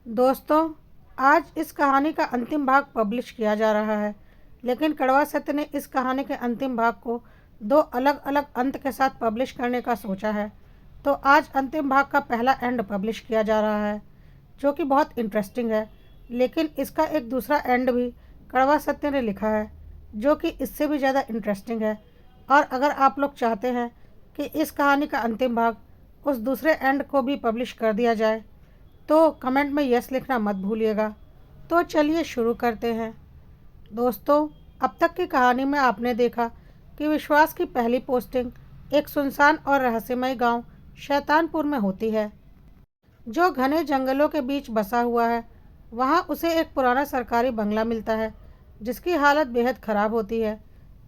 दोस्तों, आज इस कहानी का अंतिम भाग पब्लिश किया जा रहा है, लेकिन कड़वा सत्य ने इस कहानी के अंतिम भाग को दो अलग-अलग अंत के साथ पब्लिश करने का सोचा है। तो आज अंतिम भाग का पहला एंड पब्लिश किया जा रहा है, जो कि बहुत इंटरेस्टिंग है। लेकिन इसका एक दूसरा एंड भी कड़वा सत्य ने लिखा है, जो कि इससे भी ज़्यादा इंटरेस्टिंग है। और अगर आप लोग चाहते हैं कि इस कहानी का अंतिम भाग उस दूसरे एंड को भी पब्लिश कर दिया जाए, तो कमेंट में यस लिखना मत भूलिएगा। तो चलिए शुरू करते हैं। दोस्तों, अब तक की कहानी में आपने देखा कि विश्वास की पहली पोस्टिंग एक सुनसान और रहस्यमय गांव शैतानपुर में होती है, जो घने जंगलों के बीच बसा हुआ है। वहां उसे एक पुराना सरकारी बंगला मिलता है, जिसकी हालत बेहद ख़राब होती है।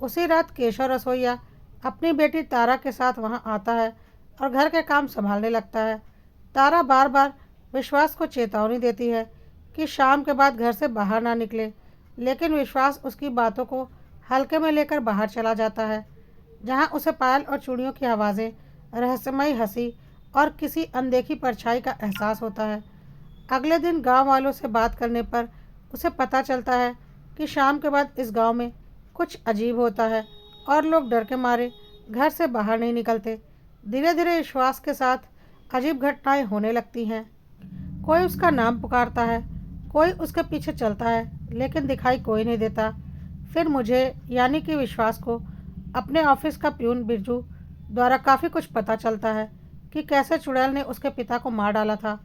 उसी रात केशव रसोइया अपनी बेटी तारा के साथ वहां आता है और घर के काम संभालने लगता है। तारा बार बार विश्वास को चेतावनी देती है कि शाम के बाद घर से बाहर ना निकले, लेकिन विश्वास उसकी बातों को हल्के में लेकर बाहर चला जाता है, जहां उसे पायल और चूड़ियों की आवाज़ें, रहस्यमयी हंसी और किसी अनदेखी परछाई का एहसास होता है। अगले दिन गांव वालों से बात करने पर उसे पता चलता है कि शाम के बाद इस गांव में कुछ अजीब होता है और लोग डर के मारे घर से बाहर नहीं निकलते। धीरे धीरे विश्वास के साथ अजीब घटनाएं होने लगती हैं। कोई उसका नाम पुकारता है, कोई उसके पीछे चलता है, लेकिन दिखाई कोई नहीं देता। फिर मुझे यानी कि विश्वास को अपने ऑफिस का प्यून बिरजू द्वारा काफ़ी कुछ पता चलता है कि कैसे चुड़ैल ने उसके पिता को मार डाला था।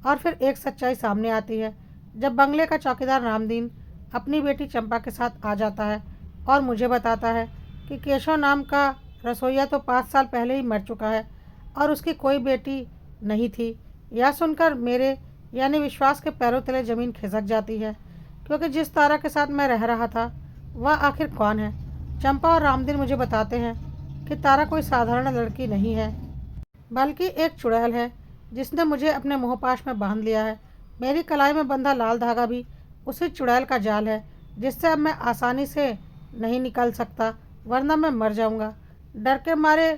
और फिर एक सच्चाई सामने आती है जब बंगले का चौकीदार रामदीन अपनी बेटी चंपा के साथ आ जाता है और मुझे बताता है कि केशव नाम का रसोइया तो 5 साल पहले ही मर चुका है और उसकी कोई बेटी नहीं थी। यह सुनकर मेरे यानी विश्वास के पैरों तले ज़मीन खिसक जाती है, क्योंकि जिस तारा के साथ मैं रह रहा था वह आखिर कौन है। चंपा और रामदीन मुझे बताते हैं कि तारा कोई साधारण लड़की नहीं है, बल्कि एक चुड़ैल है जिसने मुझे अपने मोहपाश में बांध लिया है। मेरी कलाई में बंधा लाल धागा भी उसी चुड़ैल का जाल है, जिससे अब मैं आसानी से नहीं निकल सकता, वरना मैं मर जाऊंगा। डर के मारे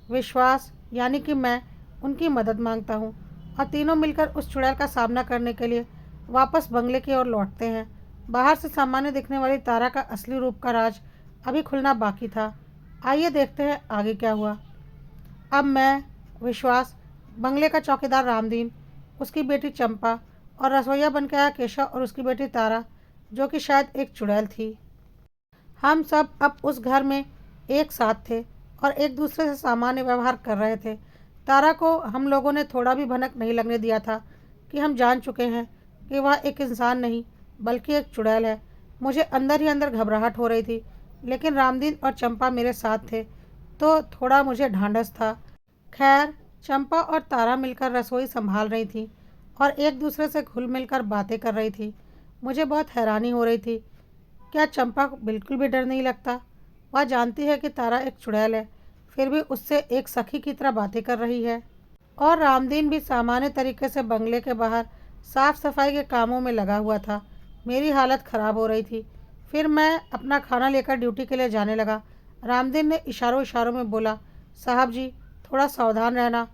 विश्वास यानी कि मैं उनकी मदद मांगता हूँ और तीनों मिलकर उस चुड़ैल का सामना करने के लिए वापस बंगले की ओर लौटते हैं। बाहर से सामान्य दिखने वाली तारा का असली रूप का राज अभी खुलना बाकी था। आइए देखते हैं आगे क्या हुआ। अब मैं, विश्वास, बंगले का चौकीदार रामदीन, उसकी बेटी चंपा और रसोइया बन के आया केशव और उसकी बेटी तारा, जो कि शायद एक चुड़ैल थी। हम सब अब उस घर में एक साथ थे और एक दूसरे से सामान्य व्यवहार कर रहे थे। तारा को हम लोगों ने थोड़ा भी भनक नहीं लगने दिया था कि हम जान चुके हैं कि वह एक इंसान नहीं बल्कि एक चुड़ैल है। मुझे अंदर ही अंदर घबराहट हो रही थी, लेकिन रामदीन और चंपा मेरे साथ थे तो थोड़ा मुझे ढांढस था। खैर, चंपा और तारा मिलकर रसोई संभाल रही थी और एक दूसरे से घुल मिलकर बातें कर रही थी। मुझे बहुत हैरानी हो रही थी, क्या चंपा को बिल्कुल भी डर नहीं लगता? वह जानती है कि तारा एक चुड़ैल है, फिर भी उससे एक सखी की तरह बातें कर रही है। और रामदीन भी सामान्य तरीके से बंगले के बाहर साफ सफाई के कामों में लगा हुआ था। मेरी हालत ख़राब हो रही थी। फिर मैं अपना खाना लेकर ड्यूटी के लिए जाने लगा। रामदीन ने इशारों इशारों में बोला, साहब जी, थोड़ा सावधान रहना।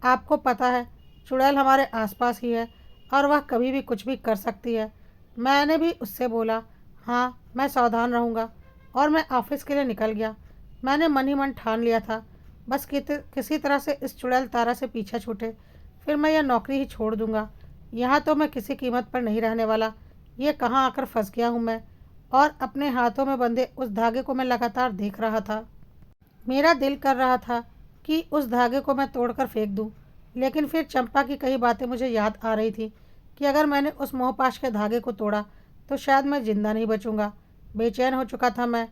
आपको पता है चुड़ैल हमारे आसपास ही है और वह कभी भी कुछ भी कर सकती है। मैंने भी उससे बोला, हाँ मैं सावधान रहूँगा, और मैं ऑफिस के लिए निकल गया। मैंने मन ही मन ठान लिया था बस किसी तरह से इस चुड़ैल तारा से पीछा छूटे, फिर मैं यह नौकरी ही छोड़ दूंगा। यहाँ तो मैं किसी कीमत पर नहीं रहने वाला। ये कहाँ आकर फंस गया हूँ मैं। और अपने हाथों में बंधे उस धागे को मैं लगातार देख रहा था। मेरा दिल कर रहा था कि उस धागे को मैं तोड़कर फेंक दूं, लेकिन फिर चंपा की कई बातें मुझे याद आ रही थी कि अगर मैंने उस मोहपाश के धागे को तोड़ा तो शायद मैं जिंदा नहीं बचूंगा। बेचैन हो चुका था मैं,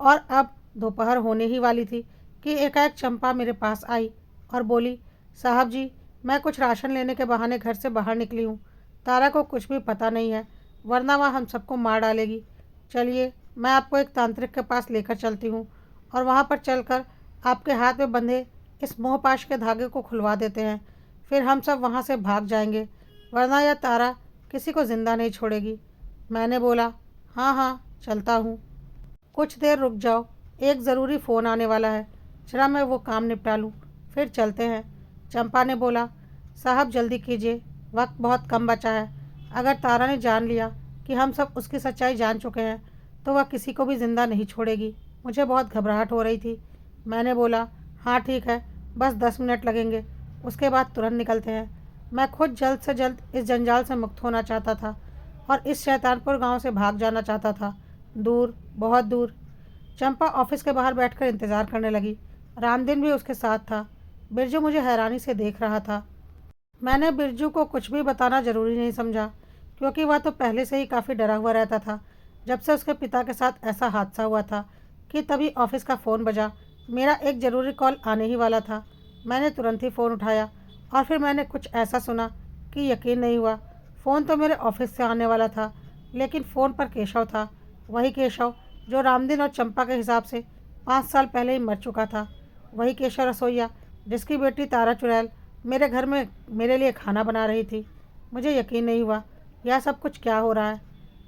और अब दोपहर होने ही वाली थी कि एकाएक चंपा मेरे पास आई और बोली, साहब जी, मैं कुछ राशन लेने के बहाने घर से बाहर निकली हूँ। तारा को कुछ भी पता नहीं है, वरना वह हम सबको मार डालेगी। चलिए, मैं आपको एक तांत्रिक के पास लेकर चलती हूँ और वहाँ पर चलकर आपके हाथ में बंधे इस मोहपाश के धागे को खुलवा देते हैं। फिर हम सब वहाँ से भाग जाएंगे, वरना यह तारा किसी को ज़िंदा नहीं छोड़ेगी। मैंने बोला, हाँ हाँ, चलता हूँ। कुछ देर रुक जाओ, एक ज़रूरी फ़ोन आने वाला है, जरा मैं वो काम निपटा लूँ, फिर चलते हैं। चंपा ने बोला, साहब जल्दी कीजिए, वक्त बहुत कम बचा है। अगर तारा ने जान लिया कि हम सब उसकी सच्चाई जान चुके हैं तो वह किसी को भी ज़िंदा नहीं छोड़ेगी। मुझे बहुत घबराहट हो रही थी। मैंने बोला, हाँ ठीक है, बस 10 मिनट लगेंगे, उसके बाद तुरंत निकलते हैं। मैं खुद जल्द से जल्द इस जंजाल से मुक्त होना चाहता था और इस शैतानपुर गांव से भाग जाना चाहता था, दूर, बहुत दूर। चंपा ऑफिस के बाहर बैठकर इंतज़ार करने लगी। रामदीन भी उसके साथ था। बिरजू मुझे हैरानी से देख रहा था। मैंने बिरजू को कुछ भी बताना ज़रूरी नहीं समझा, क्योंकि वह तो पहले से ही काफ़ी डरा हुआ रहता था जब से उसके पिता के साथ ऐसा हादसा हुआ था। कि तभी ऑफिस का फ़ोन बजा। मेरा एक ज़रूरी कॉल आने ही वाला था। मैंने तुरंत ही फ़ोन उठाया और फिर मैंने कुछ ऐसा सुना कि यकीन नहीं हुआ। फ़ोन तो मेरे ऑफिस से आने वाला था, लेकिन फ़ोन पर केशव था। वही केशव जो रामदीन और चंपा के हिसाब से 5 साल पहले ही मर चुका था। वही केशव रसोइया जिसकी बेटी तारा चुड़ैल मेरे घर में मेरे लिए खाना बना रही थी। मुझे यकीन नहीं हुआ, यह सब कुछ क्या हो रहा है।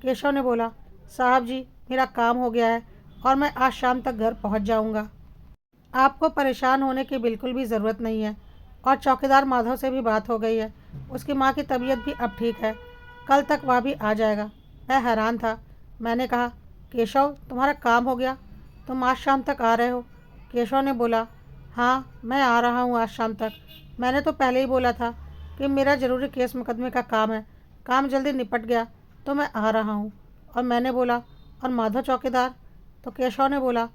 केशव ने बोला, साहब जी, मेरा काम हो गया है और मैं आज शाम तक घर पहुंच जाऊंगा। आपको परेशान होने की बिल्कुल भी ज़रूरत नहीं है। और चौकीदार माधव से भी बात हो गई है। उसकी माँ की तबीयत भी अब ठीक है। कल तक वह भी आ जाएगा। मैं हैरान था। मैंने कहा, केशव, तुम्हारा काम हो गया? तुम आज शाम तक आ रहे हो? केशव ने बोला, हाँ, मैं आ रहा हूँ आज शाम तक। मैंने तो पहले ही बोला था कि मेरा ज़रूरी केस मुकदमे का काम है। काम जल्दी निपट गया तो मैं आ रहा हूँ। और मैंने बोला, और माधव चौकीदार? तो केशव ने बोला,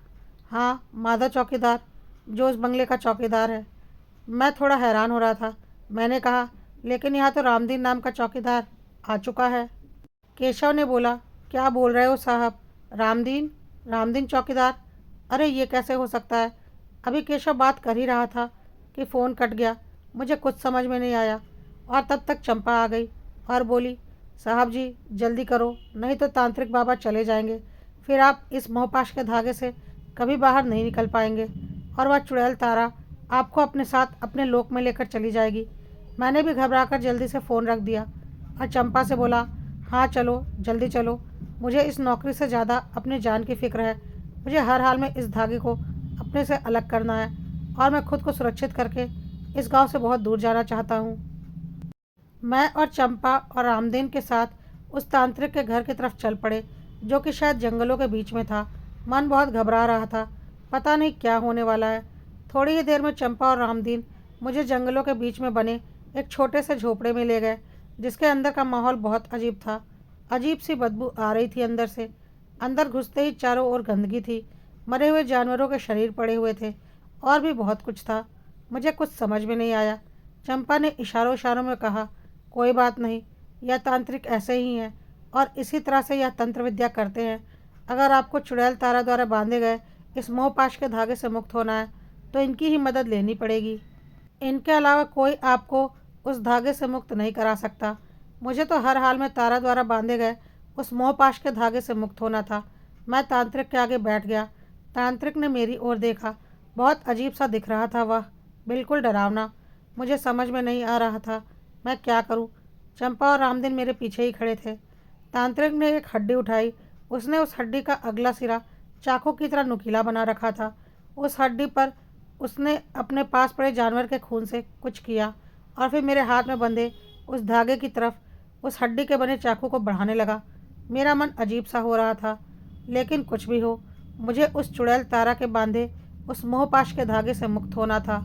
हाँ, माधव चौकीदार, जो उस बंगले का चौकीदार है। मैं थोड़ा हैरान हो रहा था। मैंने कहा, लेकिन यहाँ तो रामदीन नाम का चौकीदार आ चुका है। केशव ने बोला, क्या बोल रहे हो साहब? रामदीन? रामदीन चौकीदार? अरे ये कैसे हो सकता है? अभी केशव बात कर ही रहा था कि फ़ोन कट गया। मुझे कुछ समझ में नहीं आया और तब तक चंपा आ गई और बोली, साहब जी, जल्दी करो, नहीं तो तांत्रिक बाबा चले जाएंगे। फिर आप इस मोहपाश के धागे से कभी बाहर नहीं निकल पाएंगे और वह चुड़ैल तारा आपको अपने साथ अपने लोक में लेकर चली जाएगी। मैंने भी घबराकर जल्दी से फ़ोन रख दिया और चंपा से बोला, हाँ चलो, जल्दी चलो। मुझे इस नौकरी से ज़्यादा अपनी जान की फ़िक्र है। मुझे हर हाल में इस धागे को अपने से अलग करना है और मैं खुद को सुरक्षित करके इस गांव से बहुत दूर जाना चाहता हूँ। मैं और चंपा और रामदीन के साथ उस तांत्रिक के घर की तरफ चल पड़े, जो कि शायद जंगलों के बीच में था। मन बहुत घबरा रहा था, पता नहीं क्या होने वाला है। थोड़ी ही देर में चंपा और रामदीन मुझे जंगलों के बीच में बने एक छोटे से झोपड़े में ले गए, जिसके अंदर का माहौल बहुत अजीब था। अजीब सी बदबू आ रही थी अंदर से। अंदर घुसते ही चारों ओर गंदगी थी, मरे हुए जानवरों के शरीर पड़े हुए थे और भी बहुत कुछ था। मुझे कुछ समझ में नहीं आया। चंपा ने इशारों इशारों में कहा, कोई बात नहीं, यह तांत्रिक ऐसे ही हैं और इसी तरह से यह तंत्र विद्या करते हैं। अगर आपको चुड़ैल तारा द्वारा बांधे गए इस मोहपाश के धागे से मुक्त होना है तो इनकी ही मदद लेनी पड़ेगी। इनके अलावा कोई आपको उस धागे से मुक्त नहीं करा सकता। मुझे तो हर हाल में तारा द्वारा बांधे गए उस मोहपाश के धागे से मुक्त होना था। मैं तांत्रिक के आगे बैठ गया। तांत्रिक ने मेरी ओर देखा। बहुत अजीब सा दिख रहा था वह, बिल्कुल डरावना। मुझे समझ में नहीं आ रहा था मैं क्या करूं। चंपा और रामदीन मेरे पीछे ही खड़े थे। तांत्रिक ने एक हड्डी उठाई। उसने उस हड्डी का अगला सिरा चाकू की तरह नुकीला बना रखा था। उस हड्डी पर उसने अपने पास पड़े जानवर के खून से कुछ किया और फिर मेरे हाथ में बंधे उस धागे की तरफ उस हड्डी के बने चाकू को बढ़ाने लगा। मेरा मन अजीब सा हो रहा था, लेकिन कुछ भी हो, मुझे उस चुड़ैल तारा के बांधे उस मोहपाश के धागे से मुक्त होना था।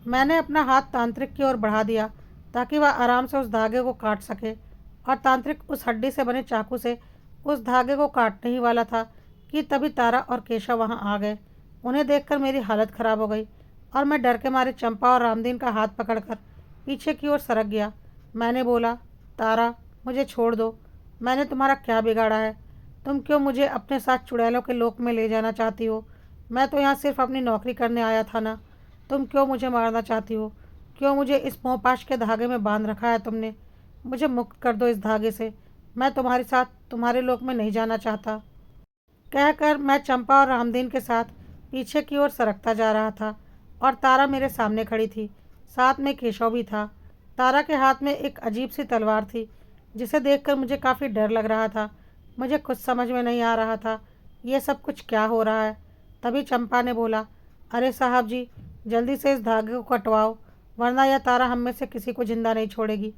मैंने अपना हाथ तांत्रिक की ओर बढ़ा दिया ताकि वह आराम से उस धागे को काट सके, और तांत्रिक उस हड्डी से बने चाकू से उस धागे को काटने ही वाला था कि तभी तारा और केशव वहां आ गए। उन्हें देखकर मेरी हालत खराब हो गई और मैं डर के मारे चंपा और रामदीन का हाथ पकड़कर पीछे की ओर सरक गया। मैंने बोला, तारा, मुझे छोड़ दो। मैंने तुम्हारा क्या बिगाड़ा है? तुम क्यों मुझे अपने साथ चुड़ैलों के लोक में ले जाना चाहती हो? मैं तो यहाँ सिर्फ अपनी नौकरी करने आया था ना। तुम क्यों मुझे मारना चाहती हो? क्यों मुझे इस मोहपाश के धागे में बांध रखा है तुमने? मुझे मुक्त कर दो इस धागे से। मैं तुम्हारे साथ तुम्हारे लोक में नहीं जाना चाहता। कहकर मैं चंपा और रामदीन के साथ पीछे की ओर सरकता जा रहा था और तारा मेरे सामने खड़ी थी। साथ में केशव भी था। तारा के हाथ में एक अजीब सी तलवार थी, जिसे देखकर मुझे काफ़ी डर लग रहा था। मुझे कुछ समझ में नहीं आ रहा था ये सब कुछ क्या हो रहा है। तभी चंपा ने बोला, अरे साहब जी, जल्दी से इस धागे को कटवाओ, वरना यह तारा हम में से किसी को जिंदा नहीं छोड़ेगी।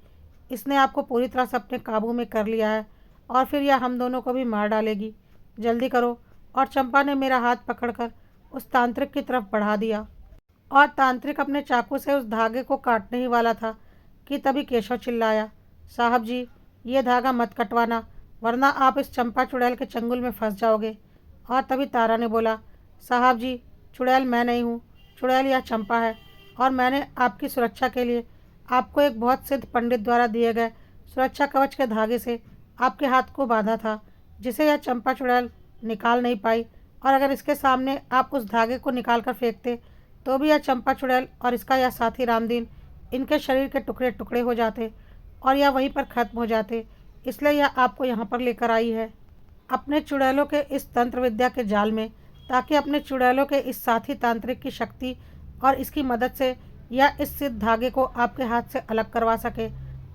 इसने आपको पूरी तरह से अपने काबू में कर लिया है और फिर यह हम दोनों को भी मार डालेगी। जल्दी करो। और चंपा ने मेरा हाथ पकड़कर उस तांत्रिक की तरफ बढ़ा दिया और तांत्रिक अपने चाकू से उस धागे को काटने ही वाला था कि तभी केशव चिल्लाया, साहब जी, ये धागा मत कटवाना, वरना आप इस चंपा चुड़ैल के चंगुल में फंस जाओगे। और तभी तारा ने बोला, साहब जी, चुड़ैल मैं नहीं हूँ, चुड़ैल यह चंपा है और मैंने आपकी सुरक्षा के लिए आपको एक बहुत सिद्ध पंडित द्वारा दिए गए सुरक्षा कवच के धागे से आपके हाथ को बांधा था, जिसे यह चंपा चुड़ैल निकाल नहीं पाई। और अगर इसके सामने आप उस धागे को निकाल कर फेंकते तो भी यह चंपा चुड़ैल और इसका यह साथी रामदीन, इनके शरीर के टुकड़े टुकड़े हो जाते और यह वहीं पर खत्म हो जाते। इसलिए यह आपको यहाँ पर लेकर आई है, अपने चुड़ैलों के इस तंत्र विद्या के जाल में, ताकि अपने चुड़ैलों के इस साथी तांत्रिक की शक्ति और इसकी मदद से यह इस सिद्ध धागे को आपके हाथ से अलग करवा सके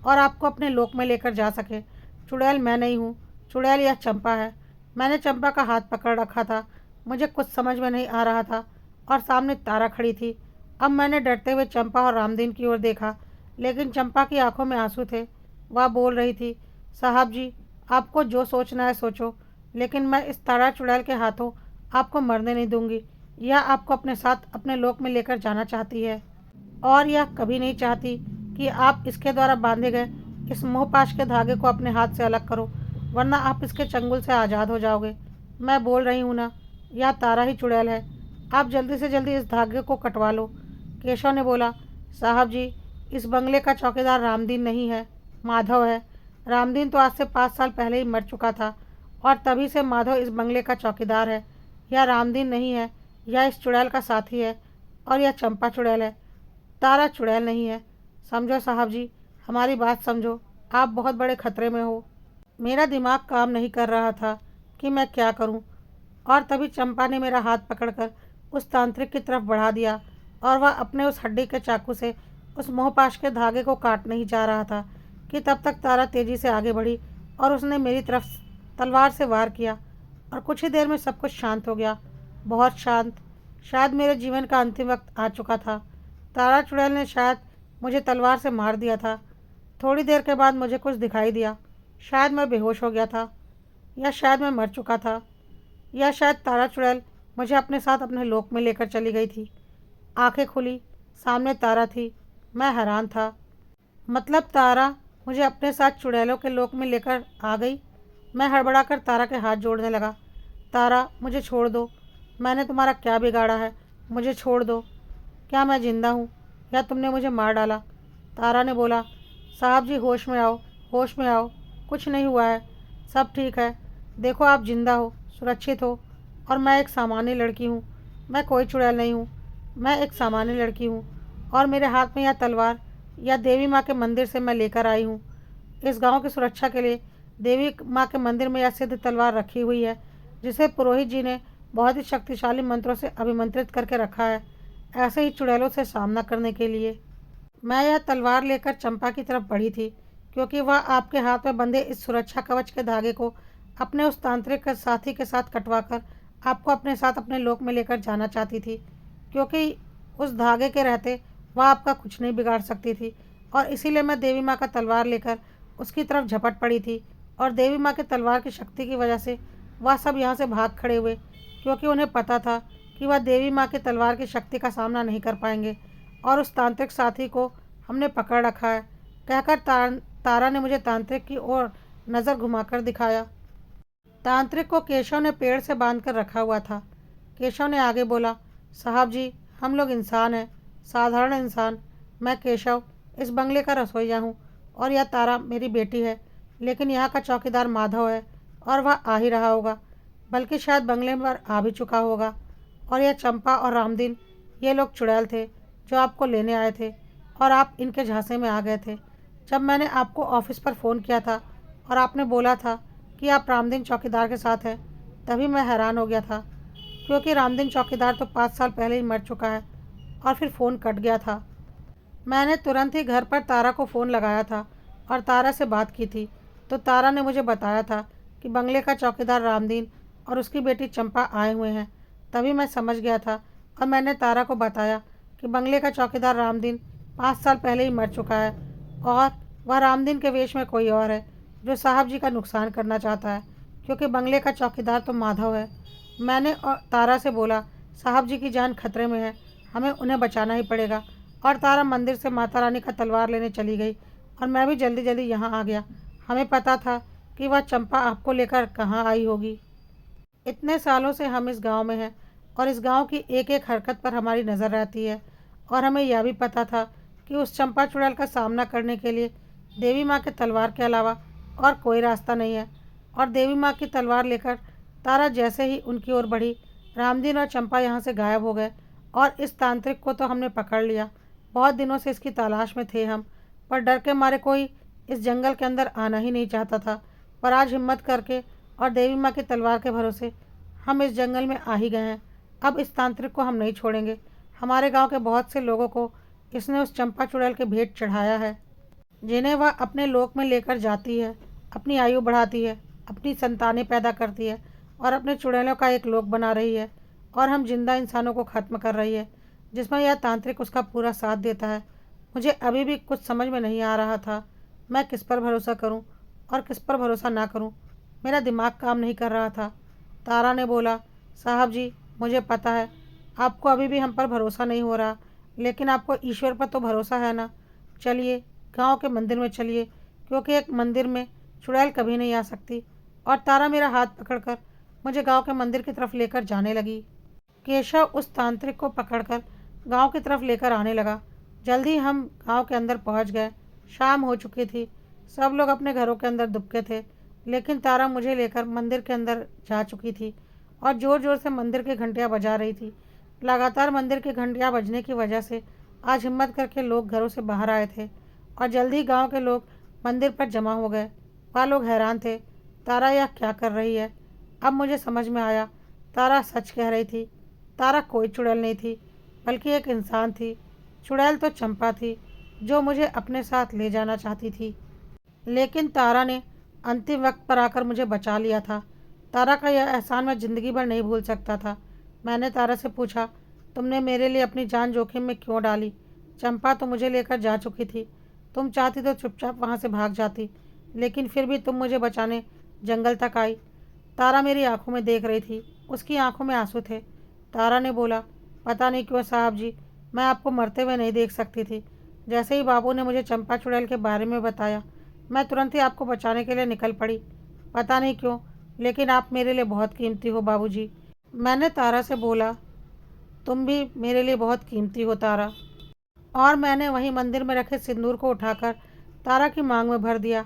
और आपको अपने लोक में लेकर जा सके। चुड़ैल मैं नहीं हूँ, चुड़ैल यह चंपा है। मैंने चंपा का हाथ पकड़ रखा था, मुझे कुछ समझ में नहीं आ रहा था और सामने तारा खड़ी थी। अब मैंने डरते हुए चंपा और रामदीन की ओर देखा, लेकिन चंपा की आंखों में आंसू थे। वह बोल रही थी, साहब जी, आपको जो सोचना है सोचो, लेकिन मैं इस तारा चुड़ैल के हाथों आपको मरने नहीं दूंगी। यह आपको अपने साथ अपने लोक में लेकर जाना चाहती है और यह कभी नहीं चाहती कि आप इसके द्वारा बांधे गए इस मोहपाश के धागे को अपने हाथ से अलग करो, वरना आप इसके चंगुल से आज़ाद हो जाओगे। मैं बोल रही हूँ ना, यह तारा ही चुड़ैल है। आप जल्दी से जल्दी इस धागे को कटवा लो। केशव ने बोला, साहब जी, इस बंगले का चौकीदार रामदीन नहीं है, माधव है। रामदीन तो आज से 5 साल पहले ही मर चुका था और तभी से माधव इस बंगले का चौकीदार है। यह रामदीन नहीं है, यह इस चुड़ैल का साथी है और यह चंपा चुड़ैल है, तारा चुड़ैल नहीं है। समझो साहब जी, हमारी बात समझो, आप बहुत बड़े खतरे में हो। मेरा दिमाग काम नहीं कर रहा था कि मैं क्या करूं, और तभी चंपा ने मेरा हाथ पकड़कर उस तांत्रिक की तरफ बढ़ा दिया और वह अपने उस हड्डी के चाकू से उस मोहपाश के धागे को काटने ही जा रहा था कि तब तक तारा तेजी से आगे बढ़ी और उसने मेरी तरफ तलवार से वार किया और कुछ ही देर में सब कुछ शांत हो गया, बहुत शांत। शायद मेरे जीवन का अंतिम वक्त आ चुका था। तारा चुड़ैल ने शायद मुझे तलवार से मार दिया था। थोड़ी देर के बाद मुझे कुछ दिखाई दिया, शायद मैं बेहोश हो गया था या शायद मैं मर चुका था या शायद तारा चुड़ैल मुझे अपने साथ अपने लोक में लेकर चली गई थी। आंखें खुली, सामने तारा थी। मैं हैरान था, मतलब तारा मुझे अपने साथ चुड़ैलों के लोक में लेकर आ गई। मैं हड़बड़ाकर तारा के हाथ जोड़ने लगा, तारा मुझे छोड़ दो, मैंने तुम्हारा क्या बिगाड़ा है, मुझे छोड़ दो। क्या मैं जिंदा हूँ या तुमने मुझे मार डाला? तारा ने बोला, साहब जी, होश में आओ, होश में आओ, कुछ नहीं हुआ है, सब ठीक है। देखो, आप जिंदा हो, सुरक्षित हो और मैं एक सामान्य लड़की हूँ। मैं कोई चुड़ैल नहीं हूँ, मैं एक सामान्य लड़की हूँ और मेरे हाथ में यह तलवार या देवी माँ के मंदिर से मैं लेकर आई हूँ। इस गांव की सुरक्षा के लिए देवी माँ के मंदिर में यह सिद्ध तलवार रखी हुई है, जिसे पुरोहित जी ने बहुत ही शक्तिशाली मंत्रों से अभिमंत्रित करके रखा है, ऐसे ही चुड़ैलों से सामना करने के लिए। मैं यह तलवार लेकर चंपा की तरफ बढ़ी थी, क्योंकि वह आपके हाथ में बंधे इस सुरक्षा कवच के धागे को अपने उस तांत्रिक साथी के साथ कटवाकर आपको अपने साथ अपने लोक में लेकर जाना चाहती थी, क्योंकि उस धागे के रहते वह आपका कुछ नहीं बिगाड़ सकती थी। और इसीलिए मैं देवी माँ का तलवार लेकर उसकी तरफ झपट पड़ी थी और देवी माँ के तलवार की शक्ति की वजह से वह सब यहाँ से भाग खड़े हुए, क्योंकि उन्हें पता था कि वह देवी माँ के तलवार की शक्ति का सामना नहीं कर पाएंगे और उस तांत्रिक साथी को हमने पकड़ रखा है। कहकर तारा ने मुझे तांत्रिक की ओर नज़र घुमाकर दिखाया। तांत्रिक को केशव ने पेड़ से बांध कर रखा हुआ था। केशव ने आगे बोला, साहब जी, हम लोग इंसान हैं, साधारण इंसान। मैं केशव इस बंगले का रसोइया हूँ और यह तारा मेरी बेटी है, लेकिन यहाँ का चौकीदार माधव है और वह आ ही रहा होगा, बल्कि शायद बंगले पर आ भी चुका होगा। और यह चंपा और रामदीन, ये लोग चुड़ैल थे जो आपको लेने आए थे और आप इनके झांसे में आ गए थे। जब मैंने आपको ऑफिस पर फ़ोन किया था और आपने बोला था कि आप रामदीन चौकीदार के साथ हैं, तभी मैं हैरान हो गया था, क्योंकि रामदीन चौकीदार तो 5 साल पहले ही मर चुका है और फिर फ़ोन कट गया था। मैंने तुरंत ही घर पर तारा को फ़ोन लगाया था और तारा से बात की थी, तो तारा ने मुझे बताया था कि बंगले का चौकीदार रामदीन और उसकी बेटी चंपा आए हुए हैं। तभी मैं समझ गया था और मैंने तारा को बताया कि बंगले का चौकीदार रामदीन 5 साल पहले ही मर चुका है और वह रामदीन के वेश में कोई और है जो साहब जी का नुकसान करना चाहता है, क्योंकि बंगले का चौकीदार तो माधव है। मैंने और तारा से बोला, साहब जी की जान खतरे में है, हमें उन्हें बचाना ही पड़ेगा। और तारा मंदिर से माता रानी का तलवार लेने चली गई और मैं भी जल्दी जल्दी यहाँ आ गया। हमें पता था कि वह चंपा आपको लेकर कहाँ आई होगी। इतने सालों से हम इस गांव में हैं और इस गांव की एक एक हरकत पर हमारी नज़र रहती है। और हमें यह भी पता था कि उस चंपा चुड़ैल का सामना करने के लिए देवी माँ के तलवार के अलावा और कोई रास्ता नहीं है। और देवी माँ की तलवार लेकर तारा जैसे ही उनकी ओर बढ़ी, रामदीन और चंपा यहाँ से गायब हो गए। और इस तांत्रिक को तो हमने पकड़ लिया। बहुत दिनों से इसकी तलाश में थे हम, पर डर के मारे कोई इस जंगल के अंदर आना ही नहीं चाहता था। पर आज हिम्मत करके और देवी माँ की तलवार के भरोसे हम इस जंगल में आ ही गए हैं। अब इस तांत्रिक को हम नहीं छोड़ेंगे। हमारे गांव के बहुत से लोगों को इसने उस चंपा चुड़ैल के भेंट चढ़ाया है, जिन्हें वह अपने लोक में लेकर जाती है, अपनी आयु बढ़ाती है, अपनी संतानें पैदा करती है और अपने चुड़ैलों का एक लोक बना रही है। और हम जिंदा इंसानों को ख़त्म कर रही है, जिसमें यह तांत्रिक उसका पूरा साथ देता है। मुझे अभी भी कुछ समझ में नहीं आ रहा था, मैं किस पर भरोसा करूं और किस पर भरोसा ना करूं। मेरा दिमाग काम नहीं कर रहा था। तारा ने बोला, साहब जी, मुझे पता है आपको अभी भी हम पर भरोसा नहीं हो रहा, लेकिन आपको ईश्वर पर तो भरोसा है ना। चलिए गांव के मंदिर में चलिए, क्योंकि एक मंदिर में चुड़ैल कभी नहीं आ सकती। और तारा मेरा हाथ पकड़कर मुझे गांव के मंदिर की तरफ लेकर जाने लगी। केशव उस तांत्रिक को पकड़कर गांव की तरफ लेकर आने लगा। जल्दी हम गांव के अंदर पहुंच गए। शाम हो चुकी थी, सब लोग अपने घरों के अंदर दुबके थे, लेकिन तारा मुझे लेकर मंदिर के अंदर जा चुकी थी और ज़ोर ज़ोर से मंदिर की घंटियां बजा रही थी। लगातार मंदिर की घंटियां बजने की वजह से आज हिम्मत करके लोग घरों से बाहर आए थे और जल्दी गांव के लोग मंदिर पर जमा हो गए। वह लोग हैरान थे, तारा यह क्या कर रही है। अब मुझे समझ में आया, तारा सच कह रही थी। तारा कोई चुड़ैल नहीं थी, बल्कि एक इंसान थी। चुड़ैल तो चंपा थी, जो मुझे अपने साथ ले जाना चाहती थी, लेकिन तारा ने अंतिम वक्त पर आकर मुझे बचा लिया था। तारा का यह एहसान मैं ज़िंदगी भर नहीं भूल सकता था। मैंने तारा से पूछा, तुमने मेरे लिए अपनी जान जोखिम में क्यों डाली? चंपा तो मुझे लेकर जा चुकी थी, तुम चाहती तो चुपचाप वहाँ से भाग जाती, लेकिन फिर भी तुम मुझे बचाने जंगल तक आई। तारा मेरी आंखों में देख रही थी, उसकी आंखों में आंसू थे। तारा ने बोला, पता नहीं क्यों साहब जी, मैं आपको मरते हुए नहीं देख सकती थी। जैसे ही बाबू ने मुझे चंपा चुड़ैल के बारे में बताया, मैं तुरंत ही आपको बचाने के लिए निकल पड़ी। पता नहीं क्यों, लेकिन आप मेरे लिए बहुत कीमती हो बाबूजी। मैंने तारा से बोला, तुम भी मेरे लिए बहुत कीमती हो तारा। और मैंने वहीं मंदिर में रखे सिंदूर को उठाकर तारा की मांग में भर दिया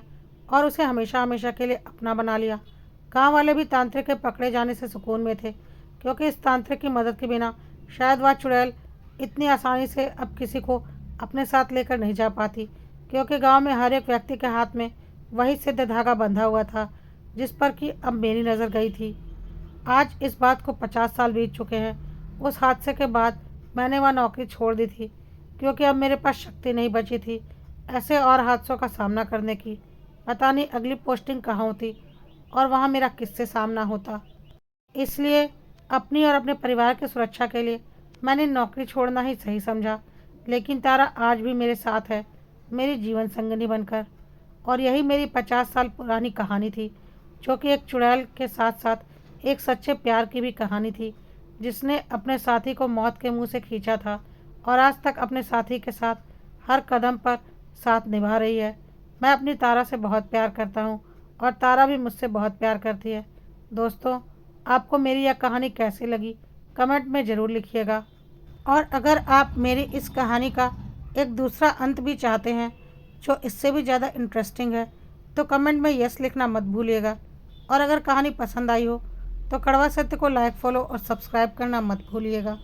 और उसे हमेशा हमेशा के लिए अपना बना लिया। गांव वाले भी तांत्रिक के पकड़े जाने से सुकून में थे, क्योंकि इस तांत्रिक की मदद के बिना शायद वह चुड़ैल इतनी आसानी से अब किसी को अपने साथ लेकर नहीं जा पाती, क्योंकि गांव में हर एक व्यक्ति के हाथ में वही सिद्ध धागा बंधा हुआ था, जिस पर कि अब मेरी नज़र गई थी। आज इस बात को 50 साल बीत चुके हैं। उस हादसे के बाद मैंने वह नौकरी छोड़ दी थी, क्योंकि अब मेरे पास शक्ति नहीं बची थी ऐसे और हादसों का सामना करने की। पता नहीं अगली पोस्टिंग कहाँ होती और वहाँ मेरा किससे सामना होता। इसलिए अपनी और अपने परिवार की सुरक्षा के लिए मैंने नौकरी छोड़ना ही सही समझा। लेकिन तारा आज भी मेरे साथ है, मेरी जीवन संगिनी बनकर। और यही मेरी 50 साल पुरानी कहानी थी, जो कि एक चुड़ैल के साथ साथ एक सच्चे प्यार की भी कहानी थी, जिसने अपने साथी को मौत के मुंह से खींचा था और आज तक अपने साथी के साथ हर कदम पर साथ निभा रही है। मैं अपनी तारा से बहुत प्यार करता हूँ और तारा भी मुझसे बहुत प्यार करती है। दोस्तों, आपको मेरी यह कहानी कैसी लगी, कमेंट में ज़रूर लिखिएगा। और अगर आप मेरी इस कहानी का एक दूसरा अंत भी चाहते हैं, जो इससे भी ज़्यादा इंटरेस्टिंग है, तो कमेंट में यस लिखना मत भूलिएगा। और अगर कहानी पसंद आई हो तो कड़वा सत्य को लाइक, फॉलो और सब्सक्राइब करना मत भूलिएगा।